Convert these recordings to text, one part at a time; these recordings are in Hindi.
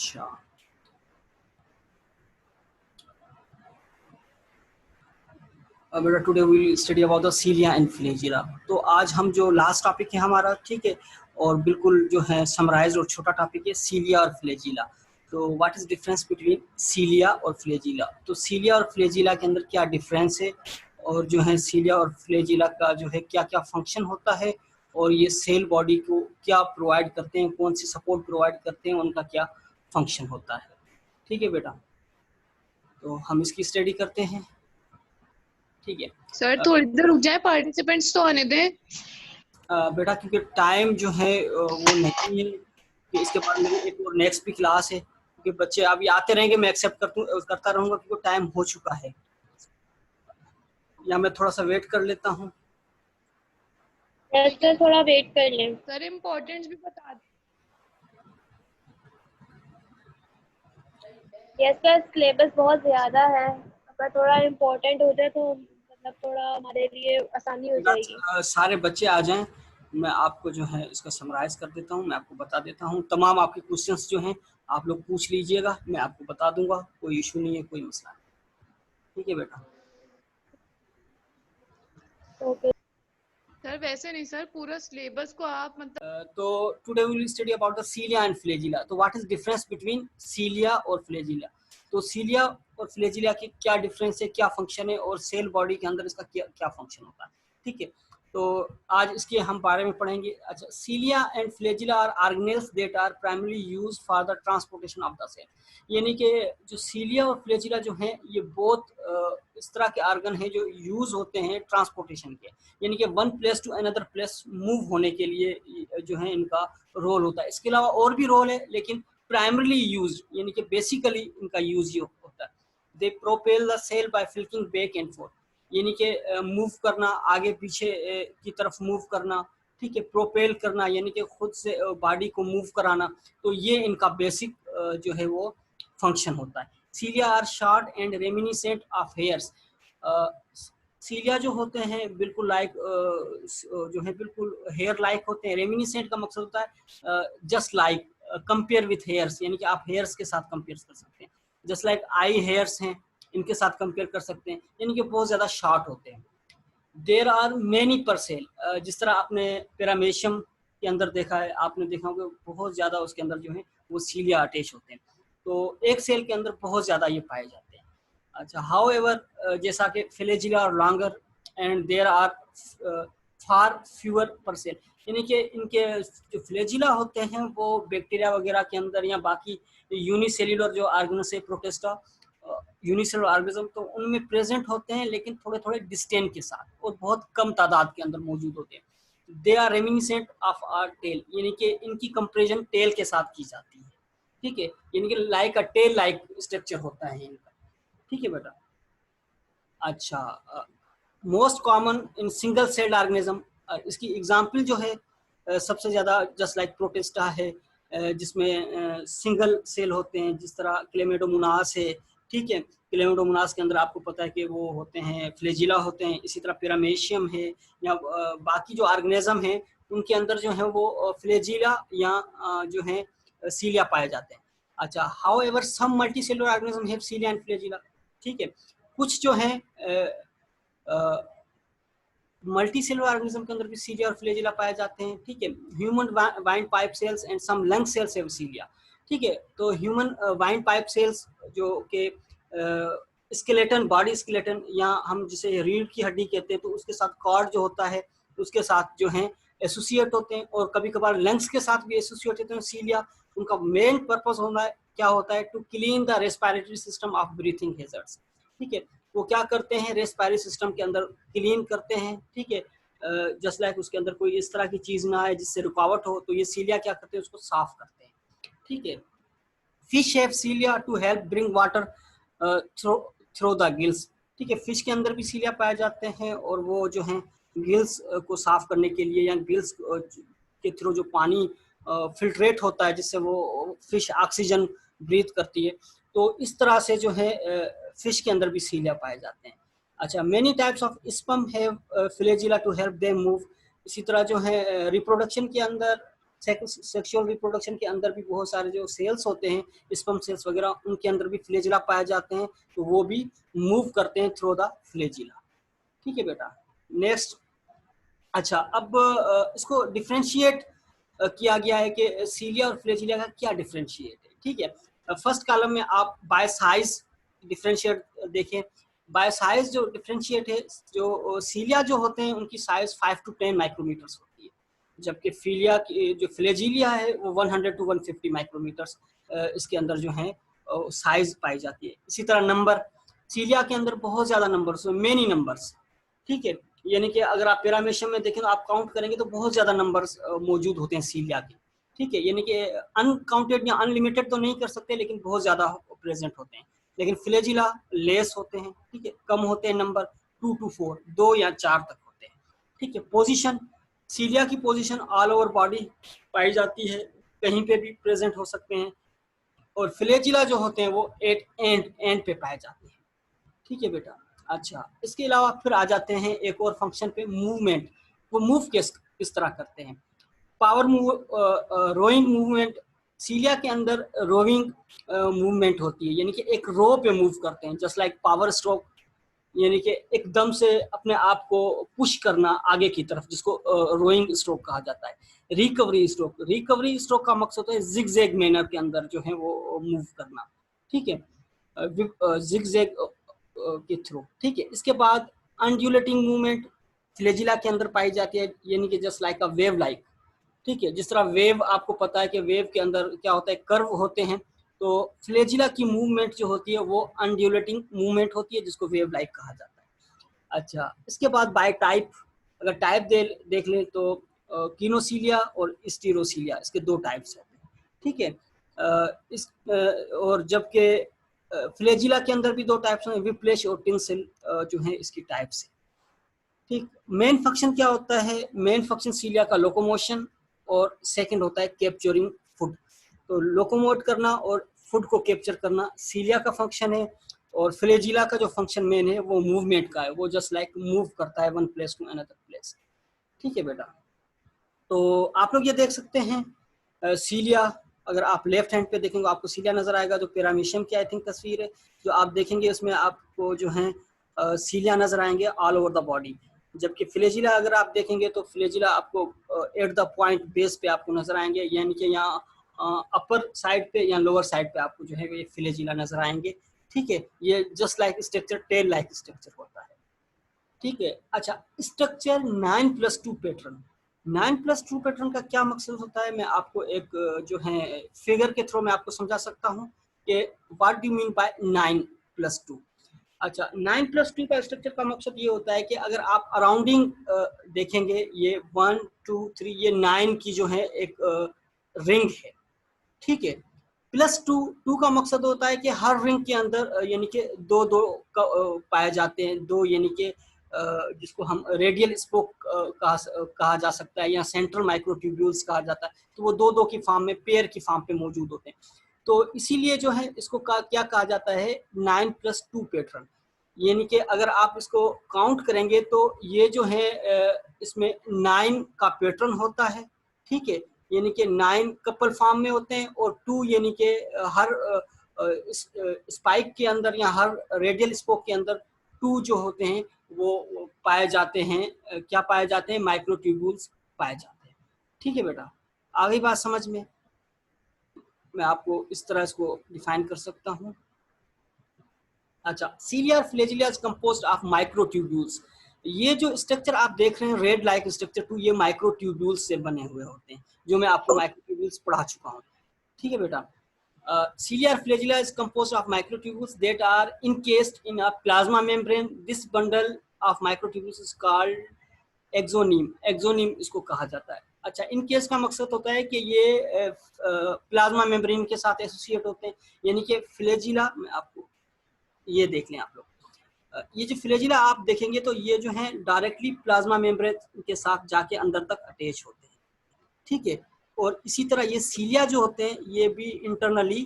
अच्छा, बेटा today we will study about the cilia and flagella. तो आज हम जो लास्ट टॉपिक है हमारा, ठीक है, और बिल्कुल जो है समराइज और छोटा टॉपिक है सीलिया और फ्लैजिला। तो what is difference between cilia और फ्लैजिला? तो सीलिया और फ्लैजिला के अंदर क्या डिफरेंस है, और जो है सीलिया और फ्लैजिला का जो है क्या क्या फंक्शन होता है, और ये सेल बॉडी को क्या प्रोवाइड करते हैं, कौन सी सपोर्ट प्रोवाइड करते हैं, उनका क्या फंक्शन होता है। ठीक है बेटा, तो हम इसकी स्टडी करते हैं। ठीक है सर थोड़ी देर रुक जाए, पार्टिसिपेंट्स तो आने दें। बेटा क्योंकि टाइम जो है वो नहीं है कि इसके बाद मेरी एक और नेक्स्ट भी क्लास है, क्योंकि बच्चे अभी आते रहेंगे, मैं एक्सेप्ट करता रहूंगा क्योंकि टाइम हो चुका है, या मैं थोड़ा सा वेट कर लेता हूँ। सर थोड़ा वेट कर लें। सर इम्पोर्टेंस भी बता दें। यस सर, सिलेबस बहुत ज़्यादा है, अगर थोड़ा इम्पोर्टेंट हो जाए तो मतलब थोड़ा हमारे लिए आसानी हो जाएगी। सारे बच्चे आ जाएं, मैं आपको जो है इसका समराइज कर देता हूँ, मैं आपको बता देता हूँ। तमाम आपके क्वेश्चंस जो हैं आप लोग पूछ लीजिएगा, मैं आपको बता दूंगा, कोई इशू नहीं है, कोई मसला नहीं। ठीक है बेटा। ओके सर वैसे नहीं सर, पूरा सिलेबस को आप मतलब तो today we will study about the cilia and flagella. तो what is difference between cilia और फ्लैजिला? तो सीलिया और फ्लैजिला की क्या डिफरेंस है, क्या फंक्शन है, और सेल बॉडी के अंदर इसका क्या क्या फंक्शन होता है। ठीक है, तो आज इसके हम बारे में पढ़ेंगे। अच्छा, cilia and flagella are organelles that are primarily use for the transportation of the cell. यानी कि जो सीलिया और फ्लैजिला जो हैं ये बहुत इस तरह के ऑर्गन हैं जो यूज होते हैं ट्रांसपोर्टेशन के, यानी कि one place to another place move होने के लिए जो है इनका रोल होता है। इसके अलावा और भी रोल है, लेकिन प्राइमरली यूज यानी कि बेसिकली इनका यूज ये होता है। They propel the cell by flicking back and forth, यानी कि मूव करना, आगे पीछे की तरफ मूव करना। ठीक है, प्रोपेल करना यानी कि खुद से बॉडी को मूव कराना। तो ये इनका बेसिक जो है वो फंक्शन होता है। Cilia are short and reminiscent of hairs. Cilia जो होते हैं बिल्कुल लाइक जो है बिल्कुल हेयर लाइक होते हैं। रेमिनिसेंट का मकसद होता है just like, compare with hairs, यानी कि आप हेयर्स के साथ कंपेयर कर सकते हैं। जस्ट लाइक आई हेयर्स हैं, इनके साथ कंपेयर कर सकते हैं, यानी कि बहुत ज़्यादा शॉर्ट होते हैं। देर आर मैनी पर सेल, जिस तरह आपने पैरामेशियम के अंदर देखा है, आपने देखा होगा बहुत ज़्यादा उसके अंदर जो है वो सीलिया अटैच होते हैं। तो एक सेल के अंदर बहुत ज़्यादा ये पाए जाते हैं। अच्छा, हाउ एवर जैसा कि फ्लैजिला और longer and there are far fewer per cell, यानी कि इनके जो फ्लैजिला होते हैं वो बैक्टीरिया वगैरह के अंदर या बाकी यूनिसेल्युलर जो ऑर्गेनिज्म है, प्रोटिस्टा यूनिसेलुलर ऑर्गेनिज्म, तो उनमें प्रेजेंट होते हैं, लेकिन थोड़े थोड़े डिस्टेंस के साथ और बहुत कम तादाद के अंदर मौजूद होते हैं। They are reminiscent of are tail, यानी कि इनकी कंपेरिजन टेल के साथ की जाती है। ठीक है, यानी कि like a tail like structure होता है इनका। ठीक है बेटा। अच्छा, most common in single celled organism, इसकी एग्जांपल जो है सबसे ज़्यादा जस्ट लाइक प्रोटिस्टा है, जिसमें सिंगल सेल होते हैं, जिस तरह क्लेमेडोमोनास है। ठीक है, क्लेमेडोमोनास के अंदर आपको पता है कि वो होते हैं फ्लैजिला होते हैं। इसी तरह पैरामेशियम है या बाकी जो ऑर्गेनिज्म हैं उनके अंदर जो है वो फ्लैजिला या जो है सीलिया पाए जाते हैं। अच्छा, however some multicellular organism have cilia and flagella. ठीक है, कुछ जो है मल्टी सेलुलर ऑर्गेनिज्म के अंदर भी सीलिया और फ्लैजिला पाए जाते हैं। ठीक है, human windpipe cells and some lung cells have cilia. ठीक है, तो ह्यूमन वाइंड पाइप सेल्स जो कि स्केलेटन, बॉडी स्केलेटन, या हम जिसे रीढ़ की हड्डी कहते हैं, तो उसके साथ कॉर्ड जो होता है उसके साथ जो है एसोसिएट होते हैं, और कभी कभार लंग्स के साथ भी एसोसिएट होते हैं सीलिया। उनका मेन पर्पस होना है क्या होता है, to clean the respiratory system of breathing hazards. ठीक है, वो क्या करते हैं, रेस्पिरेटरी सिस्टम के अंदर क्लीन करते हैं। ठीक है, जस्ट लाइक उसके अंदर कोई इस तरह की चीज ना आए जिससे रुकावट हो, तो ये सीलिया क्या करते हैं, उसको साफ करते हैं। ठीक है, fish have cilia to help bring water through the gills. ठीक है, फिश के अंदर भी सीलिया पाए जाते हैं, और वो जो है गिल्स को साफ करने के लिए, या गिल्स के थ्रू जो पानी फिल्ट्रेट होता है जिससे वो फिश ऑक्सीजन ब्रीथ करती है, तो इस तरह से जो है फिश के अंदर भी सीलिया पाए जाते हैं। अच्छा, many types of sperm have flagella to help them move. इसी तरह जो है रिप्रोडक्शन के अंदर सेक्सुअल रिप्रोडक्शन के अंदर भी बहुत सारे जो सेल्स होते हैं, स्पर्म सेल्स वगैरह, उनके अंदर भी फ्लेजिला पाए जाते हैं, तो वो भी मूव करते हैं थ्रू द फ्लेजिला। ठीक है बेटा। नेक्स्ट, अच्छा अब इसको डिफ्रेंशिएट किया गया है कि सीलिया और फ्लेजिला का क्या डिफ्रेंशिएट है। ठीक है, फर्स्ट कॉलम में आप बाय साइज डिफ्रेंशिएट देखें। बाय साइज जो डिफ्रेंशिएट है, जो सीलिया जो होते हैं उनकी साइज 5 to 10 माइक्रोमीटर्स होती है, जबकि फिलिया की जो फ्लेजिलिया है वो 100 to 150 माइक्रोमीटर्स इसके अंदर जो है साइज पाई जाती है। इसी तरह नंबर, सीलिया के अंदर बहुत ज्यादा नंबर्स, मेनी नंबर्स। ठीक है, यानी कि अगर आप पैरामीशियम में देखें तो आप काउंट करेंगे तो बहुत ज्यादा नंबर्स मौजूद होते हैं सीलिया के। ठीक है, यानी कि अनकाउंटेड या अनलिमिटेड तो नहीं कर सकते, लेकिन बहुत ज्यादा प्रेजेंट होते हैं। लेकिन फ्लेजिला लेस होते हैं, ठीक है, कम होते हैं नंबर, 2 to 4, 2 या 4 तक होते हैं। ठीक है, पोजीशन, सीलिया की पोजीशन ऑल ओवर बॉडी पाई जाती है, कहीं पे भी प्रेजेंट हो सकते हैं। और फ्लेजिला जो होते हैं वो एट एंड पे पाए जाते हैं। ठीक है बेटा। अच्छा, इसके अलावा फिर आ जाते हैं एक और फंक्शन पे, मूवमेंट। वो मूव किस तरह करते हैं। पावर मूव, रोइंग मूवमेंट, सीलिया के अंदर रोविंग मूवमेंट होती है, यानी कि एक रो पे मूव करते हैं, जस्ट लाइक पावर स्ट्रोक, यानी कि एकदम से अपने आप को पुश करना आगे की तरफ, जिसको रोइंग स्ट्रोक कहा जाता है। रिकवरी स्ट्रोक, रिकवरी स्ट्रोक का मकसद होता है जिगजैग मैनर के अंदर जो है वो मूव करना। ठीक है, जिगजैग के थ्रू। ठीक है, इसके बाद अनड्यूलेटिंग मूवमेंट फ्लेजिला के अंदर पाई जाती है, यानी कि just like a wave like. ठीक है, जिस तरह वेव, आपको पता है कि वेव के अंदर क्या होता है, कर्व होते हैं, तो फ्लेजिला की मूवमेंट जो होती है वो अनड्यूलेटिंग मूवमेंट होती है, जिसको वेव लाइक कहा जाता है। अच्छा, इसके बाद बाय टाइप, अगर टाइप देख लें तो कीनोसीलिया और स्टीरोसीलिया, इसके 2 टाइप्स होते हैं। ठीक है, और जबकि फ्लेजिला के अंदर भी 2 टाइप्स हैं, विप्लेश और टिंसल जो है इसकी टाइप्स है। ठीक, मेन फंक्शन क्या होता है, मेन फंक्शन सीलिया का लोकोमोशन, और सेकंड होता है कैप्चरिंग फूड। तो लोकोमोट करना और फूड को कैप्चर करना सीलिया का फंक्शन है, और फ्लेजिला का जो फंक्शन मेन है वो मूवमेंट का है, वो जस्ट लाइक मूव करता है one place to another place. ठीक है बेटा। तो आप लोग ये देख सकते हैं सीलिया, अगर आप लेफ्ट हैंड पे देखेंगे आपको सीलिया नजर आएगा, जो पैरामीशियम की आई थिंक तस्वीर है जो आप देखेंगे, उसमें आपको जो है सीलिया नजर आएंगे ऑल ओवर द बॉडी। जबकि फ्लेजिला अगर आप देखेंगे तो फ्लेजिला आपको एट द पॉइंट बेस पे आपको नजर आएंगे, यानी कि यहाँ अपर साइड पे या लोअर साइड पे आपको जो है ये फ्लेजिला नजर आएंगे। ठीक है, ये just like structure, tail like structure होता है। ठीक है। अच्छा, स्ट्रक्चर 9+2 पैटर्न, 9+2 पैटर्न का क्या मकसद होता है, मैं आपको एक जो है फिगर के थ्रू मैं आपको समझा सकता हूँ कि व्हाट डू मीन बाय 9+2। अच्छा, 9+2 का स्ट्रक्चर का मकसद ये होता है कि अगर आप अराउंडिंग देखेंगे, ये 1 2 3, ये 9 की जो है एक रिंग है। ठीक है, +2 का मकसद होता है कि हर रिंग के अंदर यानी कि 2 पाए जाते हैं, 2 यानी कि जिसको हम रेडियल स्पोक कहा जा सकता है, या सेंट्रल माइक्रोट्यूब्यूल्स कहा जाता है, तो वो 2 की फॉर्म में, पेयर की फॉर्म पे मौजूद होते हैं। तो इसीलिए जो है इसको क्या कहा जाता है, 9+2 पैटर्न। यानी कि अगर आप इसको काउंट करेंगे तो ये जो है इसमें 9 का पैटर्न होता है। ठीक है, यानी कि 9 कपल फॉर्म में होते हैं, और 2 यानी कि हर स्पाइक के अंदर या हर रेडियल स्पोक के अंदर 2 जो होते हैं वो पाए जाते हैं। क्या पाए जाते हैं, माइक्रोट्यूब्यूल्स पाए जाते हैं। ठीक है बेटा, आ गई बात समझ में। मैं आपको इस तरह इसको डिफाइन कर सकता हूँ। अच्छा, सीलिया और फ्लेजिलिया इज कंपोज्ड ऑफ माइक्रोट्यूब्यूल्स। ये जो स्ट्रक्चर आप देख रहे हैं, रेड लाइक स्ट्रक्चर 2, ये माइक्रोट्यूब्यूल्स से बने हुए होते हैं, जो मैं आपको माइक्रोट्यूब्यूल्स पढ़ा चुका हूँ। ठीक है बेटा। Cilia or flagella is composed of microtubules that are encased in a plasma membrane. This bundle of microtubules is called axoneme. Axoneme इसको कहा जाता है। अच्छा, इन केस का मकसद होता है कि ये प्लाज्मा मेम्ब्रेन के साथ एसोसिएट होते हैं, यानी कि फ्लेजिला में आपको ये देख लें आप लोग, ये जो फ्लेजिला आप देखेंगे तो ये जो है डायरेक्टली प्लाज्मा मेम्ब्रेन के साथ जाके अंदर तक अटैच होते हैं। ठीक है, और इसी तरह ये सीलिया जो होते हैं ये भी इंटरनली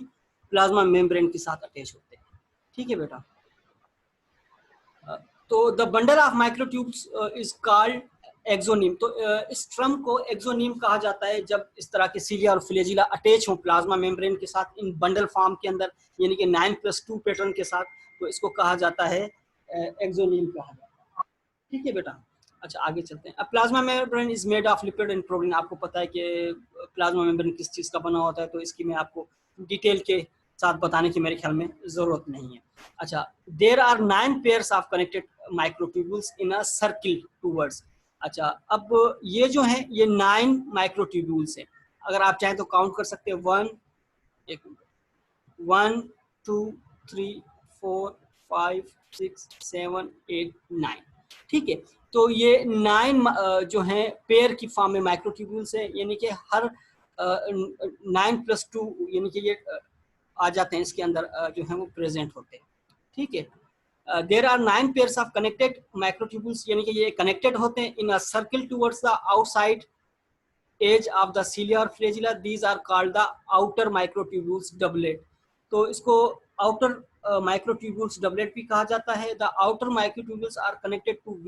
प्लाज्मा मेम्ब्रेन के साथ अटैच होते हैं। ठीक है बेटा। तो the bundle of microtubes is called axoneme. तो इस टर्म को एक्सोनीम कहा जाता है जब इस तरह के सीलिया और फ्लैजिला अटैच हो प्लाज्मा मेम्ब्रेन के साथ इन बंडल फॉर्म के अंदर, यानी कि 9+2 पैटर्न के साथ, तो इसको कहा जाता है एक्सोनीम कहा जाता है। ठीक है बेटा। अच्छा आगे चलते हैं। अब plasma membrane is made of lipid and protein. आपको पता है कि प्लाज्मा मेम्ब्रेन किस चीज़ का बना होता है, तो इसकी मैं आपको डिटेल के साथ बताने की मेरे ख्याल में ज़रूरत नहीं है। अच्छा, there are 9 pairs of connected microtubules in a circle towards. अच्छा, अब ये जो है ये 9 माइक्रोट्यूब्यूल्स हैं। अगर आप चाहें तो काउंट कर सकते हैं। 1 2 3 4 5 6 7 8 9। ठीक है, तो ये 9 जो है पेयर की फॉर्म में माइक्रोट्यूब्यूल्स है, यानी कि हर 9+2 यानी कि ये आ जाते हैं इसके अंदर, जो है वो प्रेजेंट होते हैं। ठीक है, there are 9 pairs of connected microtubules, यानी कि ये कनेक्टेड होते हैं in a circle towards the outside edge of the cilia और flagella. These are called the outer microtubules doublet. तो इसको आउटर माइक्रोट्यूब्यूल्स डबलेट भी कहा जाता है। The outer microtubules are connected to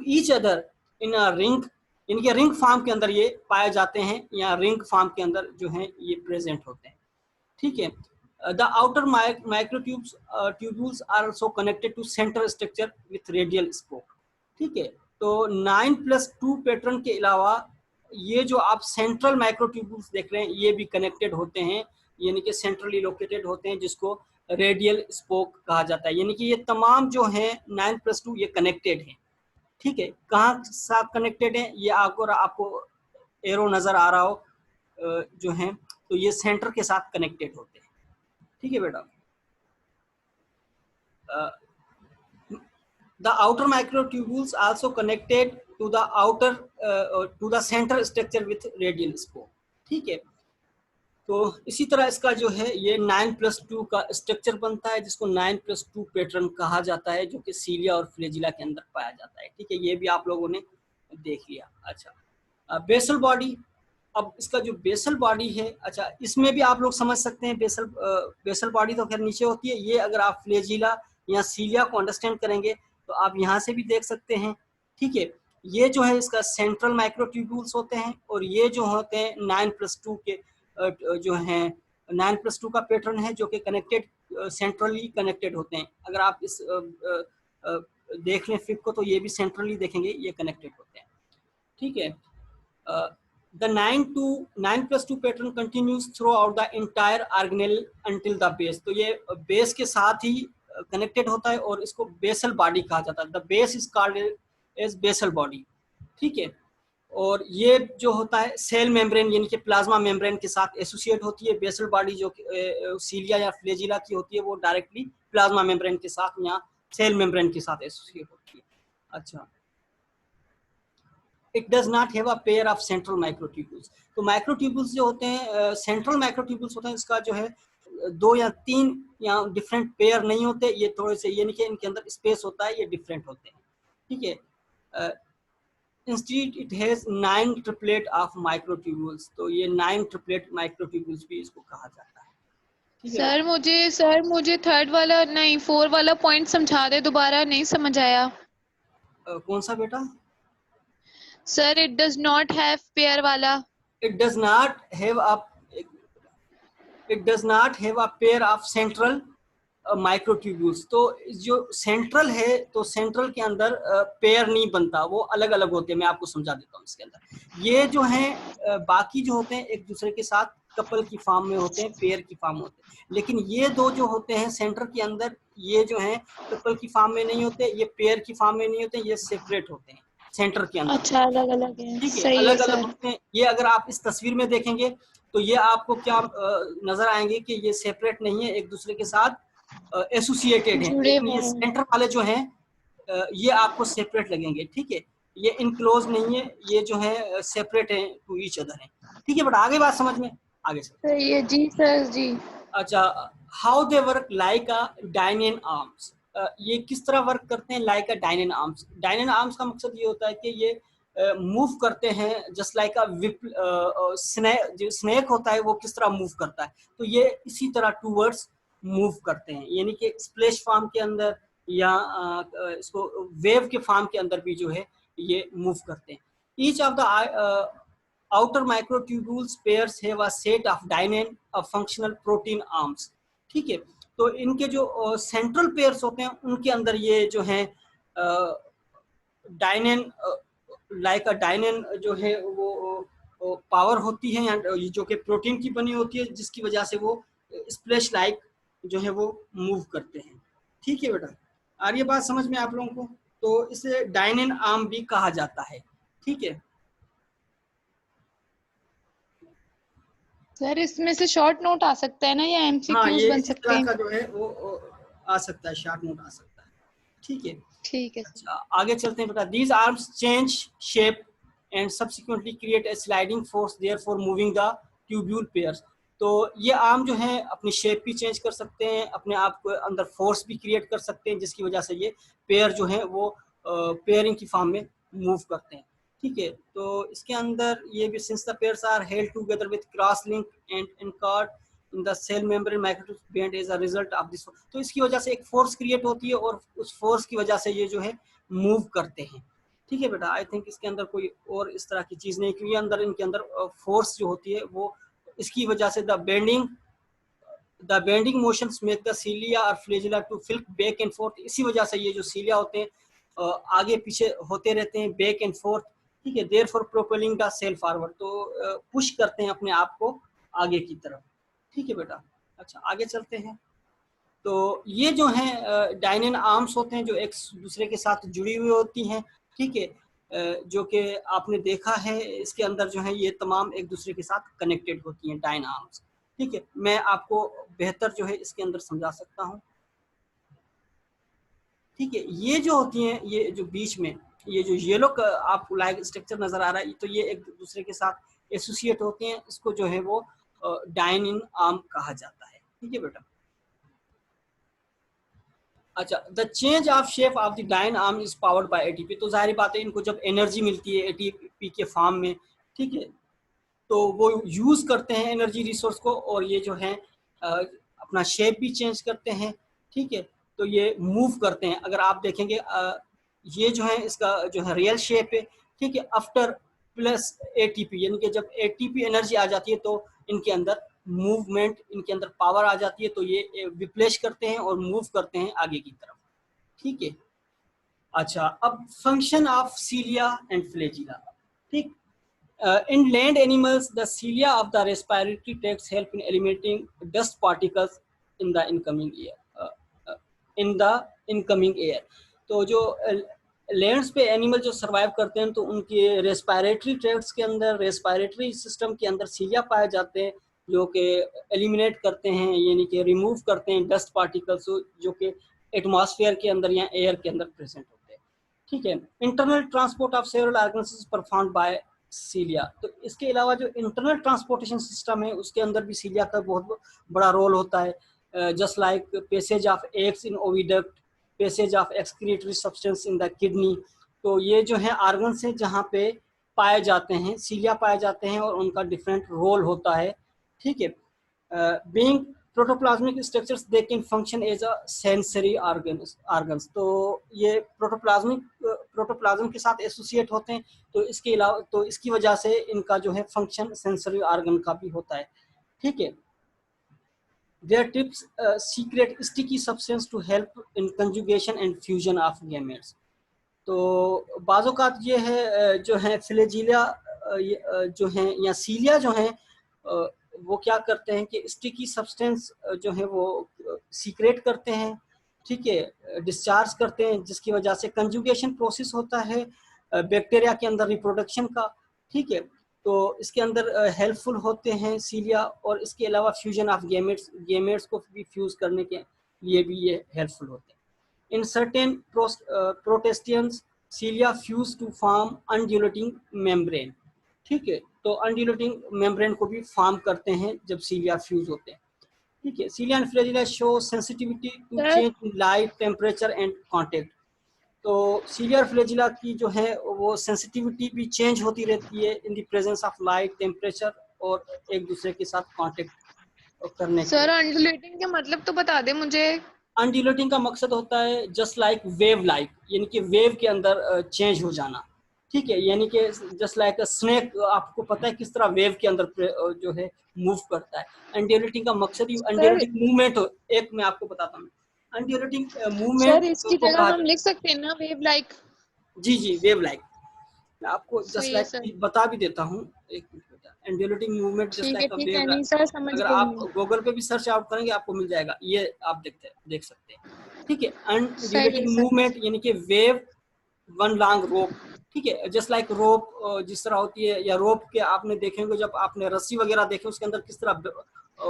each other in a ring, इनके रिंग फॉर्म के अंदर ये पाए जाते हैं, या रिंग फॉर्म के अंदर जो है ये प्रेजेंट होते हैं। ठीक है, the outer microtubules are also connected to center structure with radial spoke. ठीक है, तो 9+2 पैटर्न के अलावा ये जो आप सेंट्रल माइक्रोट्यूब्यूल्स देख रहे हैं ये भी कनेक्टेड होते हैं, यानी कि सेंट्रली लोकेटेड होते हैं, जिसको रेडियल स्पोक कहा जाता है। यानी कि ये तमाम जो है 9+2 ये कनेक्टेड हैं। ठीक है, कहाँ साथ कनेक्टेड है, ये आपको एरो नजर आ रहा हो जो है, तो ये सेंटर के साथ कनेक्टेड होते हैं। ठीक है बेटा। The outer microtubules also connected to the outer to the center structure with radial spoke. ठीक है, तो इसी तरह इसका जो है ये 9+2 का स्ट्रक्चर बनता है, जिसको 9+2 पैटर्न कहा जाता है, जो कि सीलिया और फ्लैजिला के अंदर पाया जाता है। ठीक है, ये भी आप लोगों ने देख लिया। अच्छा, बेसल बॉडी। अब इसका जो बेसल बॉडी है, अच्छा इसमें भी आप लोग समझ सकते हैं, बेसल बॉडी तो खैर नीचे होती है। ये अगर आप फ्लैजिला या सीलिया को अंडरस्टैंड करेंगे तो आप यहाँ से भी देख सकते हैं। ठीक है, ये जो है इसका सेंट्रल माइक्रोट्यूब्यूल्स होते हैं, और ये जो होते हैं 9+2 के जो हैं 9+2 का पैटर्न है, जो कि कनेक्टेड सेंट्रली कनेक्टेड होते हैं। अगर आप इस देख लें फिग को, तो ये भी सेंट्रली देखेंगे, ये कनेक्टेड होते हैं। ठीक है, the 9+2 pattern continues throughout the entire organelle until the base। तो ये बेस के साथ ही कनेक्टेड होता है, और इसको बेसल बॉडी कहा जाता है। The base is called as basal body. ठीक है, और ये जो होता है सेल मेम्ब्रेन यानी कि प्लाज्मा मेम्ब्रेन के साथ एसोसिएट होती है। बेसल बॉडी जो सीलिया या फ्लैजिला की होती है वो डायरेक्टली प्लाज्मा मेम्ब्रेन के साथ या सेल मेम्ब्रेन के साथ एसोसिएट होती है। अच्छा, it does not have a pair of central microtubules. तो माइक्रोट्यूब्यूल्स जो होते हैं सेंट्रल माइक्रोट्यूब्यूल्स होते हैं, इसका जो है 2 या 3 या डिफरेंट पेयर नहीं होते, ये थोड़े से यानी कि इनके अंदर स्पेस होता है, ये डिफरेंट होते हैं। ठीक है, instead it has 9 triplet of microtubules. तो ये 9 ट्रिपलेट माइक्रोट्यूब्यूल्स भी इसको कहा जाता है। ठीक है, सर मुझे थर्ड वाला नहीं 4 वाला पॉइंट समझा दे दोबारा, नहीं समझ आया। कौन सा बेटा? Sir it does not have pair वाला। It does not have a pair of central microtubules. तो जो सेंट्रल है, तो सेंट्रल के अंदर पेयर नहीं बनता, वो अलग अलग होते हैं। मैं आपको समझा देता हूँ इसके अंदर। ये जो है बाकी जो होते हैं एक दूसरे के साथ कपल की फॉर्म में होते हैं, पेयर की फॉर्म में होते हैं। लेकिन ये दो जो होते हैं सेंटर के अंदर, ये जो है कपल की फॉर्म में नहीं होते, ये पेयर की फॉर्म में नहीं होते, ये सेपरेट होते हैं सेंटर के अंदर। अच्छा, अलग अलग है। ठीक है, सही है अलग अलग सर। होते हैं। ये अगर आप इस तस्वीर में देखेंगे तो ये आपको क्या नजर आएंगे कि ये सेपरेट नहीं है, एक दूसरे के साथ एसोसिएटेड है। जुड़े लेकिन हुए ये हैं। सेंटर वाले जो हैं ये आपको सेपरेट लगेंगे। ठीक है, ये इनक्लोज नहीं है, ये जो है सेपरेट है, टू ईच अदर है। ठीक है, बट आगे बात समझ में आगे चलते हैं। सही है जी सर जी। अच्छा, how they work like a dynein arms. ये किस तरह वर्क करते हैं like a dynein arms. Dynein arms का मकसद ये होता है कि ये मूव करते हैं जस्ट लाइक अ विप। स्नेक जो स्नेक होता है वो किस तरह मूव करता है, तो ये इसी तरह टूवर्ड्स मूव करते हैं, यानी कि स्प्लैश फॉर्म के अंदर या इसको वेव के फॉर्म के अंदर भी जो है ये मूव करते हैं। Each of the outer microtubules pairs have a set of dynein of functional protein arms. ठीक है, तो इनके जो सेंट्रल पेयर्स होते हैं उनके अंदर ये जो है डाइनेन लाइक अ डाइनेन जो है वो पावर होती है जो कि प्रोटीन की बनी होती है, जिसकी वजह से वो स्प्लैश लाइक जो है वो मूव करते हैं। ठीक है बेटा, आ रही है बात समझ में आप लोगों को? तो इसे डाइनेन आर्म भी कहा जाता है। ठीक है सर इसमें से शॉर्ट नोट आ सकता है ना, या हाँ, एमसीक्यूज ये बन इस सकते तरह हैं? का जो है वो आ सकता है, शॉर्ट नोट आ सकता है। ठीक है, ठीक है सर। अच्छा आगे चलते हैं बेटा। These arms change shape and subsequently create a sliding force therefore moving the tubule pairs. तो ये आर्म जो है अपनी शेप भी चेंज कर सकते हैं, अपने आप को अंदर फोर्स भी क्रिएट कर सकते हैं, जिसकी वजह से ये पेयर जो है वो पेयरिंग की फॉर्म में मूव करते हैं। ठीक है, तो इसके अंदर ये भी since the pairs are held together with cross link and anchored in the cell membrane microtubule bend as a result of this. तो इसकी वजह से एक फोर्स क्रिएट होती है और उस फोर्स की वजह से ये जो है मूव करते हैं। ठीक है बेटा, आई थिंक इसके अंदर कोई और इस तरह की चीज नहीं, क्योंकि अंदर इनके अंदर फोर्स जो होती है वो इसकी वजह से the bending motions make the cilia और flagella to flip back and forth. इसी वजह से ये जो सीलिया होते हैं आगे पीछे होते रहते हैं, बैक एंड फोर्थ। ठीक है, there for propelling the cell forward, तो पुश करते हैं अपने आप को आगे की तरफ। ठीक है बेटा, अच्छा आगे चलते हैं। तो ये जो है डायनेन आर्म्स होते हैं जो एक दूसरे के साथ जुड़ी हुई होती हैं। ठीक है, जो कि आपने देखा है इसके अंदर जो है ये तमाम एक दूसरे के साथ कनेक्टेड होती हैं डायन आर्म्स। ठीक है, मैं आपको बेहतर जो है इसके अंदर समझा सकता हूँ। ठीक है, ये जो होती हैं, ये जो बीच में ये जो येलो आपको लाइक स्ट्रक्चर नजर आ रहा है, तो ये एक दूसरे के साथ एसोसिएट होते हैं, इसको जो है वो डायनिन आर्म कहा जाता है। ठीक है बेटा, अच्छा the change of shape of the dynein arm is powered by ATP. तो जाहिर बात है इनको जब एनर्जी मिलती है एटीपी के फॉर्म में, ठीक है, तो वो यूज करते हैं एनर्जी रिसोर्स को, और ये जो है अपना शेप भी चेंज करते हैं। ठीक है, तो ये मूव करते हैं। अगर आप देखेंगे ये जो है इसका जो है रियल शेप है। ठीक है, आफ्टर प्लस एटीपी, यानी कि जब एटीपी एनर्जी आ जाती है तो इनके अंदर मूवमेंट, इनके अंदर पावर आ जाती है, तो ये विप्लेश करते हैं और मूव करते हैं आगे की तरफ। ठीक है, अच्छा अब फंक्शन ऑफ सीलिया एंड फ्लैजिला। ठीक, in land animals, the cilia of the respiratory tracts help in eliminating dust particles in the incoming air. In the incoming air. तो जो लैंड्स पे एनिमल जो सर्वाइव करते हैं तो उनके रेस्पिरेटरी ट्रैक्ट्स के अंदर, रेस्पिरेटरी सिस्टम के अंदर सीलिया पाए जाते हैं, जो कि एलिमिनेट करते हैं, यानी कि रिमूव करते हैं डस्ट पार्टिकल्स जो कि एटमॉस्फेयर के अंदर या एयर के अंदर प्रेजेंट होते हैं। ठीक है, internal transport of several organs is performed by cilia. तो इसके अलावा जो इंटरनल ट्रांसपोर्टेशन सिस्टम है उसके अंदर भी सीलिया का बहुत बड़ा रोल होता है। Just like passage of eggs in oviduct, passage of excretory substance in the kidney. तो ये जो है ऑर्गन्स हैं जहाँ पे पाए जाते हैं, सीलिया पाए जाते हैं, और उनका डिफरेंट रोल होता है। ठीक है, being protoplasmic structures they can function as a sensory organs. तो ये प्रोटोप्लाज्म के साथ एसोसिएट होते हैं, तो इसके अलावा तो इसकी वजह से इनका जो है फंक्शन सेंसरी ऑर्गन का भी होता है। ठीक है, their tips secret sticky substance to help in conjugation and fusion of gametes। तो बाज़-औक़ात ये है जो है फ्लैजिला जो है या सीलिया जो है वो क्या करते हैं कि स्टिकी सब्सटेंस जो है वो सीक्रेट करते हैं। ठीक है, डिस्चार्ज करते हैं, जिसकी वजह से कंजुगेशन प्रोसेस होता है बैक्टीरिया के अंदर रिप्रोडक्शन का। ठीक है, तो इसके अंदर हेल्पफुल होते हैं सीलिया, और इसके अलावा फ्यूजन ऑफ गेमेट्स को भी फ्यूज करने के लिए भी ये हेल्पफुल होते हैं। In certain protistans cilia fuse to form undulating membrane. ठीक है, तो अनड्यूलेटिंग मेम्ब्रेन को भी फॉर्म करते हैं जब सीलिया फ्यूज होते हैं। ठीक है, cilia and flagella show sensitivity to change in light, temperature and contact. तो सीलिया और फ्लैजिला की जो है वो सेंसिटिविटी भी चेंज होती रहती है in the presence of light, temperature और एक दूसरे के साथ कांटेक्ट करने सर के। अनडुलेटिंग का मतलब तो बता दे मुझे। अनड्यूलेटिंग का मकसद होता है जस्ट लाइक वेव लाइक, यानी कि वेव के अंदर चेंज हो जाना। ठीक है, यानी कि जस्ट लाइक अ स्नेक, आपको पता है किस तरह वेव के अंदर जो है मूव करता है। एंटियोलेटिंग का मकसद ही सर एंटियोलेटिंग मूवमेंट हो, एक मैं आपको बताता हूँ, एंटियोलेटिंग सर मूवमेंट इसकी को जगह कहा हम लिख सकते हैं ना वेव लाइक। जी जी, वेव लाइक। मैं आपको जस्ट सही है सर। लाइक बता भी देता हूँ, एक minute. Undulating movement just like a ठीक है, वेव, नहीं सर समझ अगर गई आप मैं। गूगल पे भी सर्च आउट करेंगे आपको मिल जाएगा, ये आप देख सकते हैं। ठीक है, सही है एंडुलेटिंग सर। मूवमेंट यानी कि वेव वन लॉन्ग रोप, ठीक है, जस्ट लाइक रोप जिस तरह होती है, या रोप के आपने देखे होंगे, जब आपने रस्सी वगैरह देखे उसके अंदर किस तरह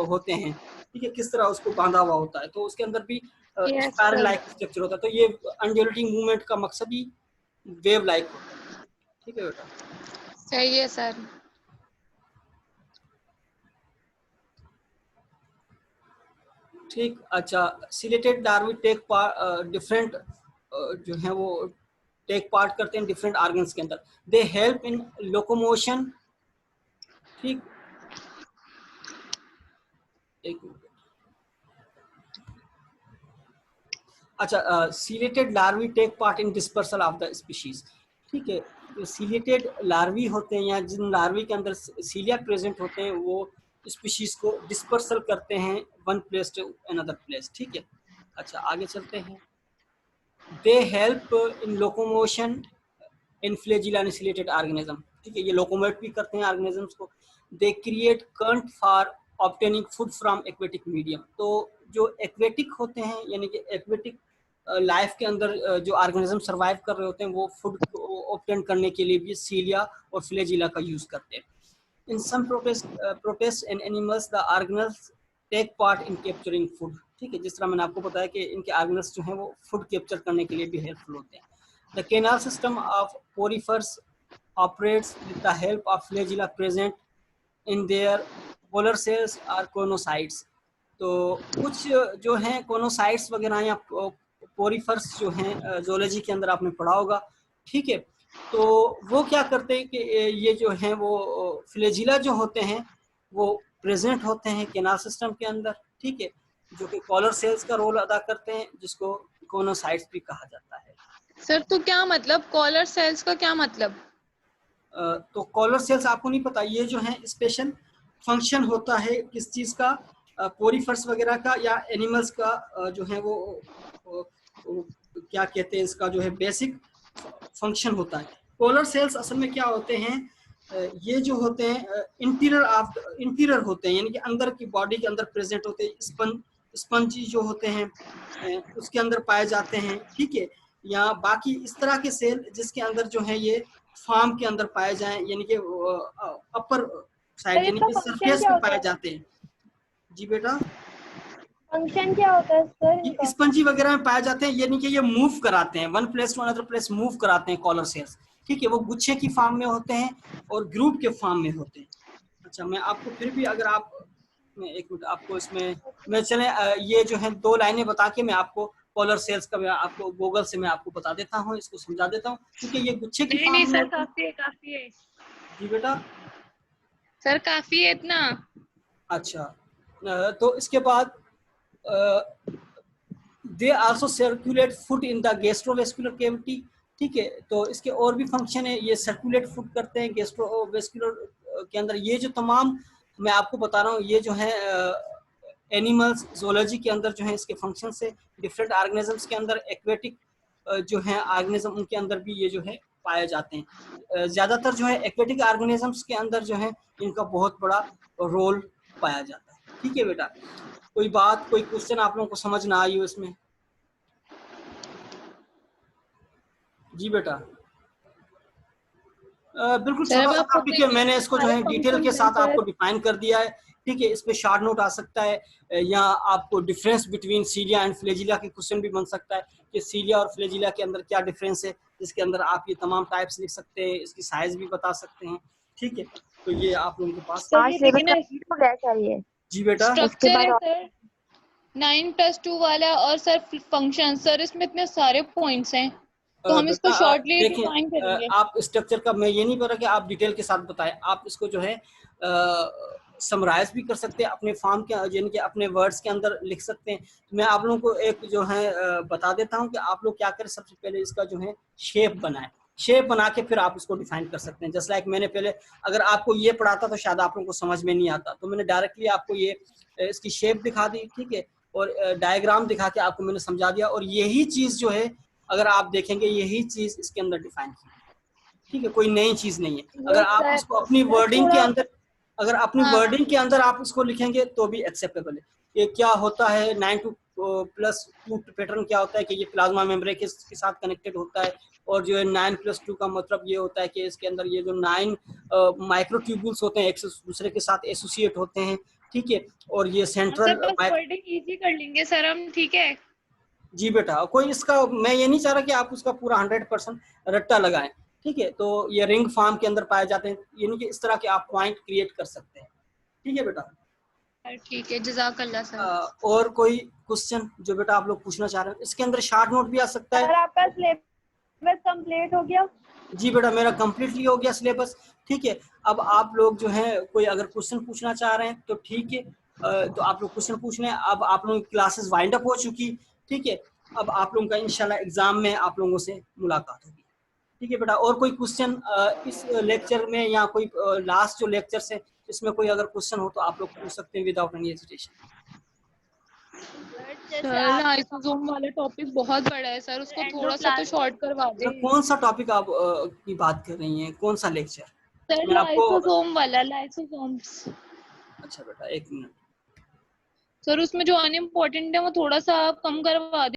होते हैं, ठीक है, किस तरह उसको बांधा हुआ होता है, तो उसके अंदर भी yes spiral sir. Like structure होता है। तो ये एंडुलेटिंग मूवमेंट का मकसद ही वेव लाइक होता है। ठीक है बेटा। सही है सर। ठीक, अच्छा, ciliated larvae take part different, जो है वो टेक पार्ट करते हैं डिफरेंट ऑर्गन्स के अंदर, दे हेल्प इन लोकोमोशन। ठीक, एक मिनट। अच्छा, ciliated larvae take part in dispersal of the species. ठीक है, जो सिलेटेड लार्वी होते हैं या जिन लार्वी के अंदर सीलिया प्रेजेंट होते हैं, वो स्पीशीज को डिस्पर्सल करते हैं one place to another place. ठीक है, अच्छा आगे चलते हैं। They help in locomotion in flagella ciliated organism. ठीक है, ये लोकोमोट भी करते हैं ऑर्गेनिजम्स को। They create current for obtaining food from aquatic medium. तो जो एक्वेटिक होते हैं, यानी कि एक्वेटिक लाइफ के अंदर जो ऑर्गेनिज्म सर्वाइव कर रहे होते हैं, वो फूड को ऑब्टेन करने के लिए भी सीलिया और फ्लैजिला का यूज करते हैं। In some protist and animals the organelles take part in capturing food. ठीक है, जिस तरह मैंने आपको बताया कि इनके ऑर्गेनल्स जो हैं वो फूड कैप्चर करने के लिए भी हेल्पफुल होते हैं। The canal system of porifers operates with the help of flagella present in their polar cells or conocytes. तो कुछ जो हैं कोनोसाइट्स वगैरह या पोरिफर्स जो हैं जोलॉजी के अंदर आपने पढ़ा होगा। ठीक है, तो वो क्या करते हैं कि ये जो हैं वो फ्लैजिला जो होते हैं वो प्रेजेंट होते हैं कैनाल सिस्टम के अंदर। ठीक है, जो कि कॉलर सेल्स का रोल अदा करते हैं, जिसको कोनोसाइट्स भी कहा जाता है। सर तो क्या मतलब कॉलर सेल्स का क्या मतलब? तो कॉलर सेल्स आपको नहीं पता, ये जो है स्पेशल फंक्शन होता है किस चीज का, पोरीफर्स वगैरह का या एनिमल्स का, जो है वो क्या कहते हैं, इसका जो है बेसिक फंक्शन होता है। कॉलर सेल्स असल में क्या होते हैं, ये जो होते हैं इंटीरियर होते हैं, यानी कि अंदर की बॉडी के अंदर प्रेजेंट होते हैं। स्पंजी जो होते हैं उसके अंदर पाए जाते हैं। ठीक है, या बाकी इस तरह के सेल जिसके अंदर जो है ये फार्म के अंदर पाए जाएं, यानी कि अपर सर साइड, यानी इसका कि फंक्शन सरफेस क्या पे होता पाए है? जाते हैं। जी बेटा, फंक्शन क्या होता है सर ये इनका? स्पंजी वगैरह में पाए जाते हैं, यानी कि ये मूव कराते हैं one place to another place, move कराते हैं कॉलर सेल्स। ठीक है, वो गुच्छे की फॉर्म में होते हैं और ग्रुप के फॉर्म में होते हैं। अच्छा, मैं आपको फिर भी अगर आप, मैं एक मिनट आपको इसमें, मैं चले ये जो है दो लाइनें बता के मैं आपको कॉलर सेल्स का मैं आपको गूगल से मैं आपको बता देता हूँ, इसको समझा देता हूँ, क्योंकि ये गुच्छे की नहीं नहीं फॉर्म में सर, होते हैं। काफी है काफी है। जी बेटा, सर काफी है इतना। अच्छा, तो इसके बाद they also circulate food in the gastrovascular cavity. ठीक है, तो इसके और भी फंक्शन है, ये सर्कुलेट फूड करते हैं गैस्ट्रोवेस्कुलर के अंदर। ये जो तमाम मैं आपको बता रहा हूँ, ये जो है एनिमल्स जोलॉजी के अंदर जो है इसके फंक्शन से, डिफरेंट ऑर्गेनिजम्स के अंदर एक्वेटिक जो है ऑर्गेनिज्म उनके अंदर भी ये जो है पाए जाते हैं। ज़्यादातर जो है एक्वेटिक ऑर्गेनिजम्स के अंदर जो है इनका बहुत बड़ा रोल पाया जाता है। ठीक है बेटा, कोई बात, कोई क्वेश्चन आप लोगों को समझ ना आई हो इसमें? जी बेटा, बिल्कुल सर छोटा अब सा आपको टॉपिक है, मैंने इसको जो सारे है डिटेल फंक्शन के है साथ सर। आपको डिफाइन कर दिया है। ठीक है, इस पे शॉर्ट नोट आ सकता है, या आपको डिफरेंस बिटवीन सीलिया एंड फ्लैजिला के क्वेश्चन भी बन सकता है कि सीलिया और फ्लैजिला के अंदर क्या डिफरेंस है, जिसके अंदर आप ये तमाम टाइप्स लिख सकते हैं, इसकी साइज भी बता सकते हैं। ठीक है, तो ये आप लोगों के पास। सर हाँ, ये सिलेबस देखिए ना, कंप्लीट हो गया चाहिए। जी बेटा, उसके स्ट्रक्चर बाद है और सर 9+2 वाला, और सर फंक्शन। सर इसमें इतने सारे पॉइंट्स हैं तो हम इसको बेटा शॉर्टली देखें, डिफाइन करेंगे। आप स्ट्रक्चर का मैं ये नहीं बोल रहा कि आप डिटेल के साथ बताएं, आप इसको जो है समराइज भी कर सकते हैं अपने फॉर्म के, यानी कि अपने वर्ड्स के अंदर लिख सकते हैं। मैं आप लोगों को एक जो है बता देता हूं कि आप लोग क्या करें, सबसे पहले इसका जो है शेप बनाएं। शेप बना के फिर आप उसको डिफाइन कर सकते हैं। जस्ट लाइक मैंने पहले अगर आपको ये पढ़ाता तो शायद आप लोगों को समझ में नहीं आता, तो मैंने डायरेक्टली आपको ये इसकी शेप दिखा दी, ठीक है, और डायग्राम दिखा के आपको मैंने समझा दिया, और यही चीज जो है अगर आप देखेंगे यही चीज इसके अंदर डिफाइन की, ठीक है, कोई नई चीज नहीं है। अगर आप इसको अपनी वर्डिंग के अंदर, अगर अपनी वर्डिंग के अंदर आप इसको लिखेंगे तो भी एक्सेप्टेबल है। ये क्या होता है 9+2 पैटर्न क्या होता है कि ये प्लाज्मा मेम्ब्रेन के साथ कनेक्टेड होता है, और जो है 9+2 का मतलब ये होता है कि इसके अंदर ये जो 9 माइक्रोट्यूब्यूल्स होते हैं एक दूसरे के साथ एसोसिएट होते हैं, ठीक है, और ये सेंट्रल वर्डिंग इजी कर लेंगे सर हम, ठीक है। जी बेटा, कोई इसका मैं ये नहीं चाह रहा कि आप उसका पूरा 100% रट्टा लगाएं, ठीक है, तो ये रिंग फॉर्म के अंदर पाए जाते हैं, यानी कि इस तरह के आप पॉइंट क्रिएट कर सकते हैं, ठीक है बेटा। ठीक है, जज़ाकल्लाह सर। और कोई क्वेश्चन जो बेटा आप लोग पूछना चाह रहे हैं? इसके अंदर शॉर्ट नोट भी आ सकता है। सर आपका सिलेबस कंप्लीट हो गया? जी बेटा, मेरा कंप्लीटली हो गया सिलेबस, ठीक है। अब आप लोग जो है कोई अगर क्वेश्चन पूछना चाह रहे हैं तो ठीक है, तो आप लोग क्वेश्चन पूछ लें। अब आप लोगों की क्लासेस वाइंड अप हो चुकी, ठीक है, अब आप लोगों का इंशाल्लाह एग्जाम में आप लोगों से मुलाकात होगी, ठीक है बेटा। और कोई क्वेश्चन इस लेक्चर में या कोई लास्ट जो लेक्चर है इसमें कोई अगर क्वेश्चन हो तो आप लोग पूछ सकते हैं without any hesitation. Sir lysosome वाला टॉपिक बहुत बड़ा है सर, उसको थोड़ा सा तो शॉर्ट करवा दे। कौन सा टॉपिक आप की बात कर रही हैं, कौन सा लेक्चर? सर लाइसोसोम वाला, लाइसोसोम्स। अच्छा बेटा, एक मिनट सर उसमें जो अनइम्पोर्टेंट है वो थोड़ा सा आप कम करवा दे।